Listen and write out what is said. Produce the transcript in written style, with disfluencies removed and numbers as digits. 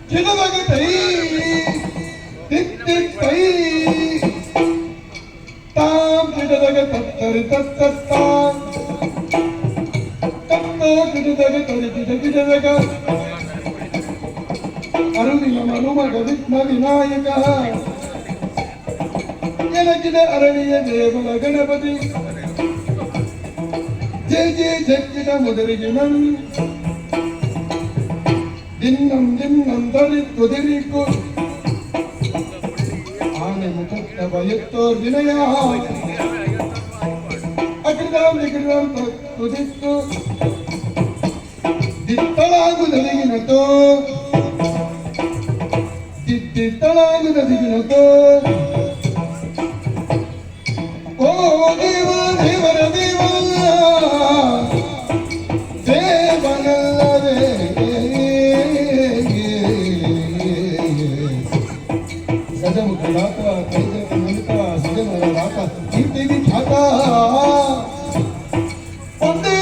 ಚಿಡದಗತೈ ತಿತ್ತಿತ್ತೈ ತಾಂ ಚಿಡದಗ ತತ್ತರಿ ತತ್ತತ್ತಾಂ ತತ್ತೋ ಚಿಡದಗ ತರಿ ಚಿಡದಗ ಅರುಣಿನ ಮನುಮಗ ವಿಘ್ನ ವಿನಾಯಕ ಎಲಗಿನ ಅರಳಿಯ ದೇವರ ಗಣಪತಿ ಜಯ ಜಯ ಜಗ್ಗಿನ ಮುದರಿಗೆ ನನ್ ದಿನ್ನಂ ದಿನ್ನಂ ದರಿತ್ತು ಆನೆ ಮುಖತ್ತ ಬಯತ್ತೋರ್ ವಿನಯ ಅಗ್ರದಾಂ ನಿಗ್ರದಾಂ ತುದಿತ್ತು ದಿತ್ತಳಾಗುದಲಿಗಿನತೋ ದಿತ್ತಳಾಗುದಲಿಗಿನತೋ ಓ ದೇವ ದೇವರ ದೇವಲ್ಲ ದೇವನಲ್ಲವೇ ಗಜಮುಖರಾತ ತೈಜಕ ನಮಿತ ಸುಜನರ ರಾತ ಕೀರ್ತಿ ವಿಖ್ಯಾತ ಒಂದೇ